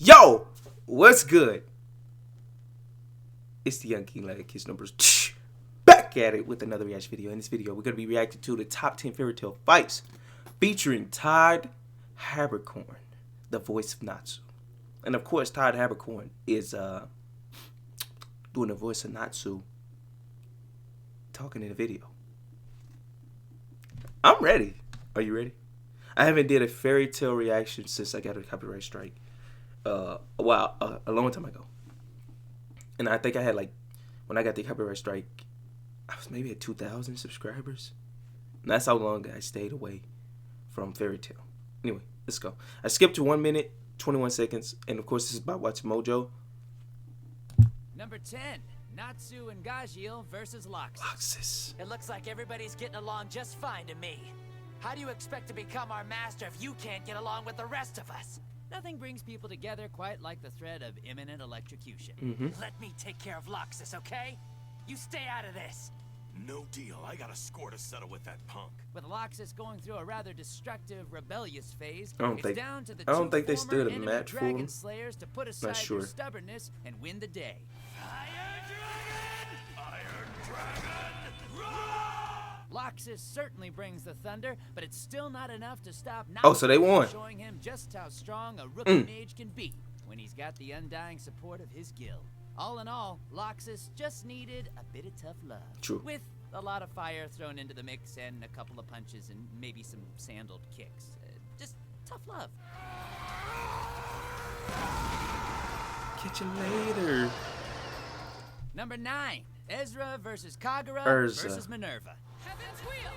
Yo, what's good? It's the young KingLee Kids Numbers back at it with another reaction video. In this video, we're going to be reacting to the top 10 fairy tale fights featuring Todd Haberkorn, the voice of Natsu. And of course, Todd Haberkorn is doing the voice of Natsu talking in the video. I'm ready. Are you ready? I haven't did a fairy tale reaction since I got a copyright strike. A long time ago. And I think I had when I got the copyright strike, I was maybe at 2,000 subscribers. And that's how long I stayed away from fairy tale. Anyway, let's go. I skipped to 1 minute, 21 seconds. And of course, this is about watching Mojo. Number 10, Natsu and Gajeel versus Loxus. It looks like everybody's getting along just fine to me. How do you expect to become our master if you can't get along with the rest of us? Nothing brings people together quite like the threat of imminent electrocution. Let me take care of Loxus, okay? You stay out of this. No deal. I got a score to settle with that punk. With Loxus going through a rather destructive, rebellious phase, I don't think they stood a match for him. Slayers to put aside their stubbornness and win the day. Loxus certainly brings the thunder, but it's still not enough to stop Natsu so they won. Showing him just how strong a rookie mage can be when he's got the undying support of his guild. All in all, Loxus just needed a bit of tough love. True. With a lot of fire thrown into the mix and a couple of punches and maybe some sandaled kicks. Just tough love. Catch you later. Number 9, Ezra versus Kagura versus Minerva. Heaven's wheel.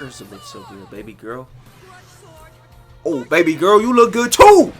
Ursa looks so good, baby girl. Oh, baby girl, you look good too.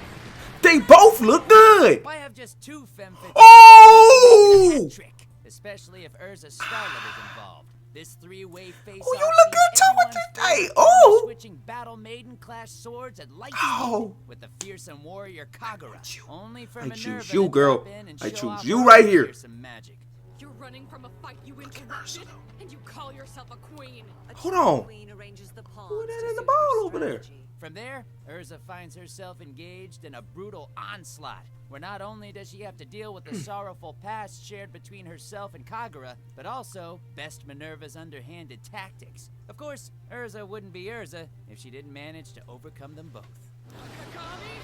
They both look good. Why have just 2 femmes? Oh! Trick, especially if Urza's Scarlet is involved. This 3-way face-off. Oh, you look good too with this day. Oh! Switching battle maiden clash swords at lightning Oh! with the fearsome warrior Kagura. Only for I Minerva choose you, to girl. drop in and I show choose off you her right here. fearsome magic. You're running from a fight you interrupted, and you call yourself a queen. Hold on. Queen arranges the pawns Who that to in the suit ball her over there? strategy. From there, Urza finds herself engaged in a brutal onslaught, where not only does she have to deal with the sorrowful past shared between herself and Kagura, but also best Minerva's underhanded tactics. Of course, Urza wouldn't be Urza if she didn't manage to overcome them both.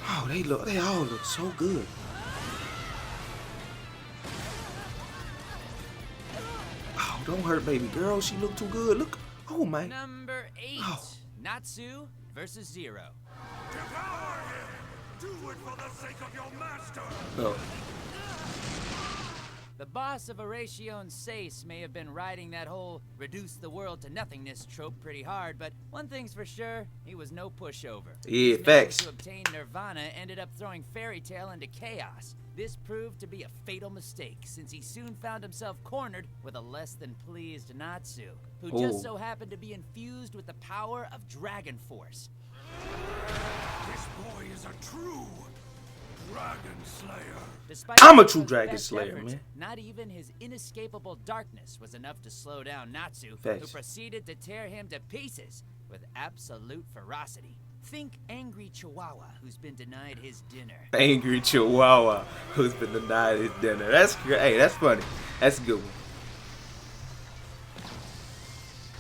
Oh, they all look so good. Oh, don't hurt baby girl. She look too good. Look. Oh my. Number 8, Oh. Natsu versus Zero. Devour him! Do it for the sake of your master! No. The boss of Horatio Sace may have been riding that whole reduce the world to nothingness trope pretty hard, but one thing's for sure, he was no pushover. Yeah, His mission facts. to obtain Nirvana ended up throwing Fairytale into chaos. This proved to be a fatal mistake, since he soon found himself cornered with a less than pleased Natsu, who just so happened to be infused with the power of Dragon Force. This boy is a true Dragon Slayer. Despite I'm a Zero's true Dragon best Slayer, efforts, man. Not even his inescapable darkness was enough to slow down Natsu, who Facts. proceeded to tear him to pieces with absolute ferocity. Think angry Chihuahua who's been denied his dinner. Angry Chihuahua who's been denied his dinner. That's great. Hey, that's funny. That's a good one.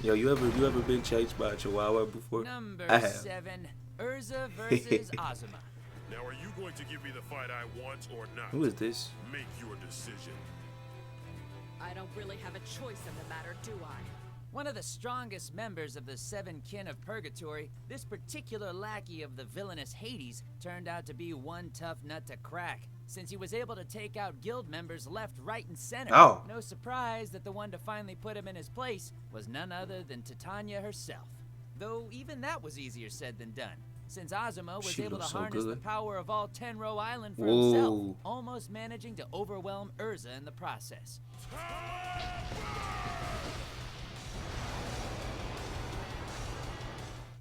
Yo, you ever been chased by a Chihuahua before? Number I have. 7, Urza versus Azuma. Now, are you going to give me the fight I want or not? Who is this? Make your decision. I don't really have a choice in the matter, do I? One of the strongest members of the 7 kin of Purgatory, this particular lackey of the villainous Hades turned out to be one tough nut to crack, since he was able to take out guild members left, right, and center. Oh. No surprise that the one to finally put him in his place was none other than Titania herself. Though even that was easier said than done, since Azuma was She able to looks so harness the good. power of all Tenro Island for Whoa. himself, almost managing to overwhelm Urza in the process.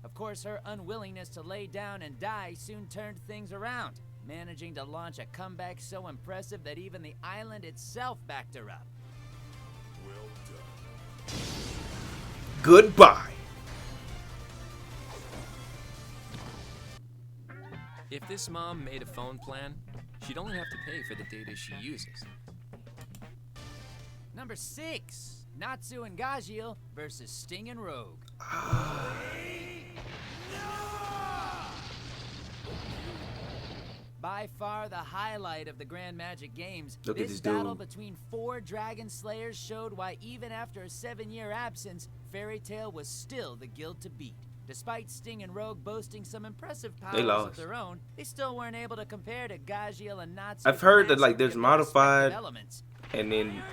Of course, her unwillingness to lay down and die soon turned things around, managing to launch a comeback so impressive that even the island itself backed her up. Well done. Goodbye. If this mom made a phone plan, she'd only have to pay for the data she uses. Number 6, Natsu and Gajiel versus Sting and Rogue. By far the highlight of the Grand Magic Games, Look at this this battle dude. between 4 Dragon Slayers showed why even after a 7-year absence, Fairytail was still the guild to beat. Despite Sting and Rogue boasting some impressive powers of their own, they still weren't able to compare to Gajiel and Natsu. I've heard that like there's modified elements. and then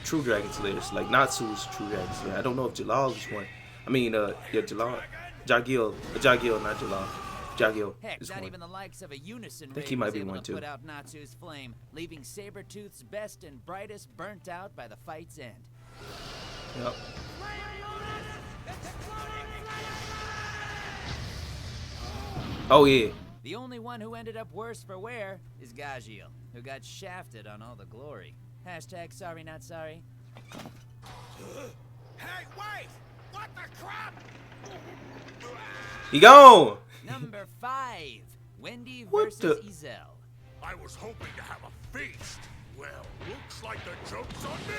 true Dragon Slayers. Like Natsu is true Dragon Slayer. I don't know if Jalal is one. I mean, yeah, Jalal, Jagiel, not Jalal. Jagiel Heck, is not one. even the likes of a unison I think raid he might was be able one to too. put out Natsu's flame, leaving Sabretooth's best and brightest burnt out by the fight's end. Yep. Oh yeah. The only one who ended up worse for wear is Gajiel, who got shafted on all the glory. Hashtag sorry not sorry. Hey, wait! What the crap? He gone. Number 5, Wendy What versus the- Ezel. I was hoping to have a feast. Well, looks like the joke's on me.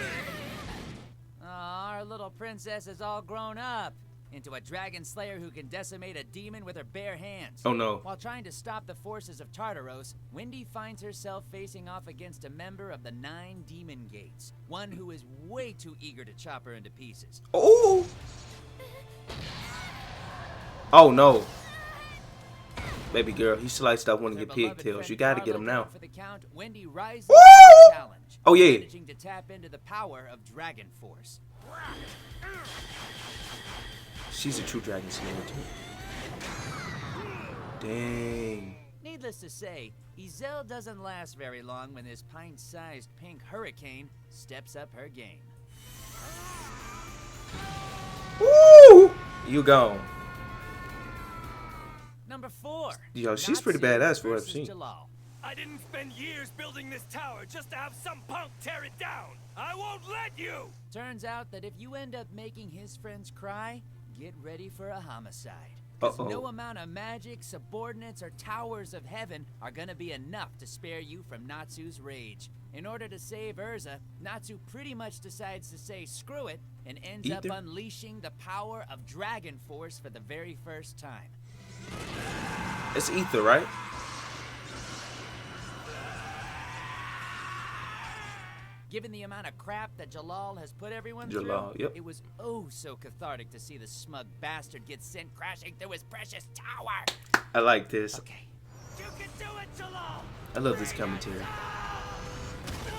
Aw, our little princess is all grown up into a dragon slayer who can decimate a demon with her bare hands. Oh no. While trying to stop the forces of Tartaros, Wendy finds herself facing off against a member of the 9 Demon Gates, one who is way too eager to chop her into pieces. Oh. Oh no. Baby girl, he sliced up one of Her your beloved pigtails. friend You gotta Carla get him now. going for the count, Wendy rises Woo! to the challenge, Oh, yeah. managing to tap into the power of Dragon Force. She's a true Dragon Slayer too. Dang. Needless to say, Ezel doesn't last very long when this pint-sized pink hurricane steps up her game. Woo! You gone. Number 4. Yo, she's pretty Natsu badass for what I've versus seen. Jalal. I didn't spend years building this tower just to have some punk tear it down. I won't let you! Turns out that if you end up making his friends cry, get ready for a homicide. 'Cause no amount of magic, subordinates, or towers of heaven are gonna be enough to spare you from Natsu's rage. In order to save Urza, Natsu pretty much decides to say screw it and ends up Ether? unleashing the power of Dragon Force for the very first time. It's Ether, right? Given the amount of crap that Jalal has put everyone Jalal, through, yep. it was oh so cathartic to see the smug bastard get sent crashing through his precious tower. I like this. Okay. You can do it, Jalal! I love this commentary.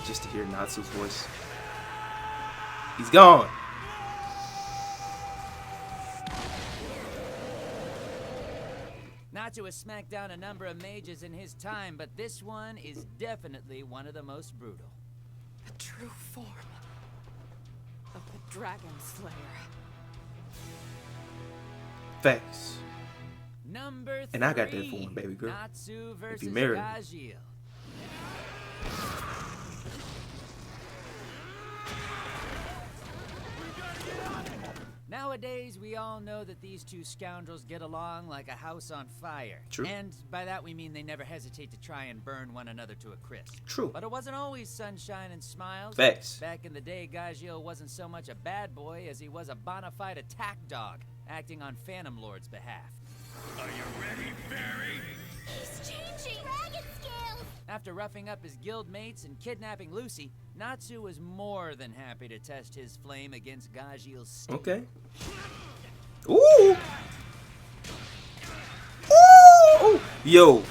Just to hear Natsu's voice. He's gone. Natsu has smacked down a number of mages in his time, but this one is definitely one of the most brutal. The true form of the Dragon Slayer. Facts. Number 3. And I got that for one, baby girl. Natsu versus you marry me. Gajiel. Nowadays, we all know that these two scoundrels get along like a house on fire. True. And by that we mean they never hesitate to try and burn one another to a crisp. True. But it wasn't always sunshine and smiles. Facts. Back in the day, Gajiel wasn't so much a bad boy as he was a bona fide attack dog, acting on Phantom Lord's behalf. Are you ready, Fairy? He's changing! Dragon scales! After roughing up his guild mates and kidnapping Lucy, Natsu was more than happy to test his flame against Gajiel's steel. Okay. Ooh. Ooh. Yo.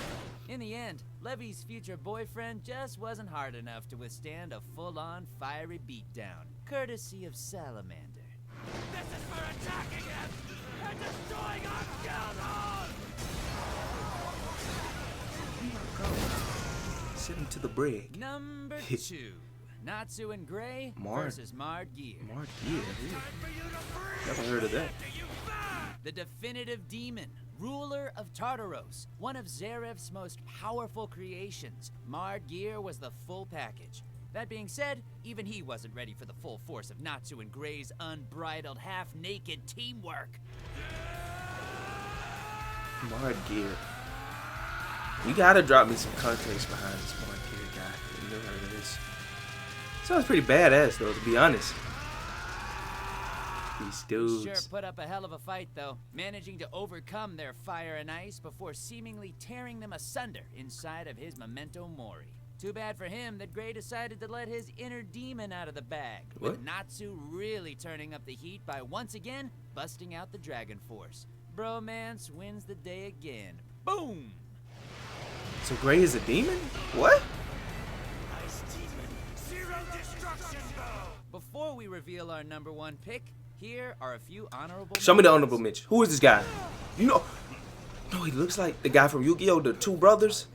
In the end, Levy's future boyfriend just wasn't hard enough to withstand a full-on fiery beatdown, courtesy of Salamander. This is for attacking him and destroying our guild hall! Send him to the brig. Number 2, Natsu and Gray Mard. versus Mard Gear. Mark, yeah. Never heard of that. The definitive demon, ruler of Tartaros, one of Zarev's most powerful creations, Mard Gear was the full package. That being said, even he wasn't ready for the full force of Natsu and Gray's unbridled, half-naked teamwork. Mard gear. You gotta drop me some context behind this point here, guy. You know how it is. Sounds pretty badass, though, to be honest. These dudes. Sure put up a hell of a fight, though, managing to overcome their fire and ice before seemingly tearing them asunder inside of his memento mori. Too bad for him that Gray decided to let his inner demon out of the bag, with Natsu really turning up the heat by once again busting out the Dragon Force. Bromance wins the day again. Boom! So Gray is a demon? What? Ice demon. Zero destruction bow. Before we reveal our number one pick, here are a few honorable Show me the mentions. honorable mention. Who is this guy? You know, no, he looks like the guy from Yu-Gi-Oh! The two brothers.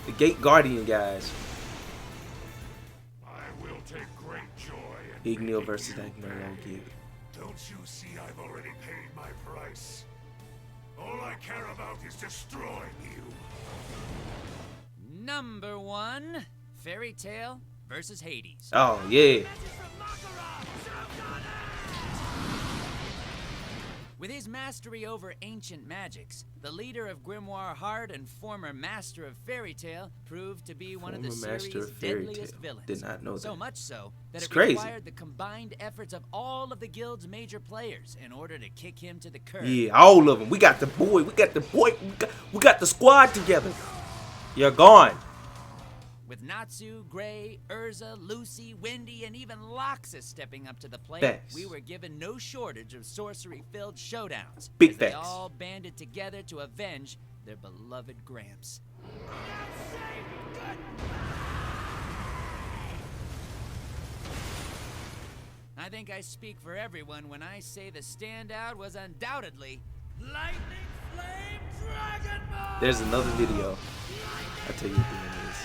The Gate Guardian guys. I will take great joy in Igneo versus Igneo. Don't you see I've already paid my price? All I care about is destroying you. Number one, Fairytail versus Hades. Oh, yeah. With his mastery over ancient magics, the leader of Grimoire Heart and former master of Fairytail proved to be one of the Former master series' of Fairy deadliest Tale. villains. Did not know So that. much so that It's it crazy. required the combined efforts of all of the guild's major players in order to kick him to the curb. Yeah, all of them. We got the boy. We got the boy. We got the squad together. You're gone. With Natsu, Gray, Urza, Lucy, Wendy, and even Loxus stepping up to the plate, Facts. we were given no shortage of sorcery-filled showdowns. Big as they facts. all banded together to avenge their beloved Gramps. I think I speak for everyone when I say the standout was undoubtedly Lightning Flame Dragon Ball! There's another video. I'll tell you what the name is.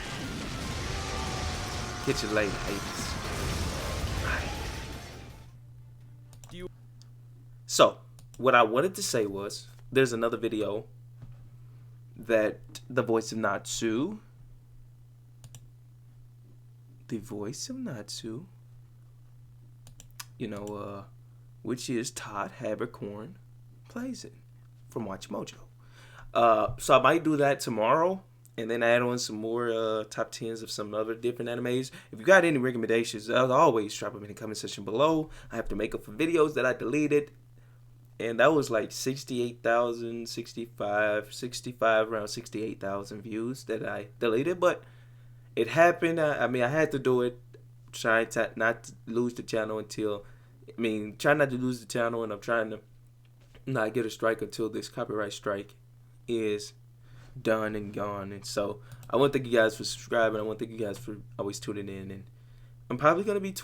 Catch you later, Hades. So, what I wanted to say was, there's another video that the voice of Natsu, you know, which is Todd Haberkorn, plays it from Watch Mojo. So I might do that tomorrow, and then add on some more top 10s of some other different animes. If you got any recommendations, as always, drop them in the comment section below. I have to make up for videos that I deleted. And that was like 68,000, 65, around 68,000 views that I deleted. But it happened. I mean, I had to do it. Trying to not to lose the channel trying not to lose the channel. And I'm trying to not get a strike until this copyright strike is done and gone. And so I want to thank you guys for subscribing. I want to thank you guys for always tuning in. And I'm probably going to be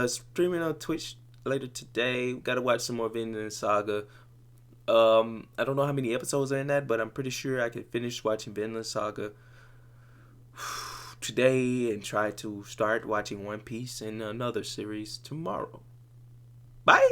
streaming on Twitch later today. Got to watch some more Vinland Saga. I don't know how many episodes are in that, but I'm pretty sure I can finish watching Vinland Saga today and try to start watching One Piece and another series tomorrow. Bye!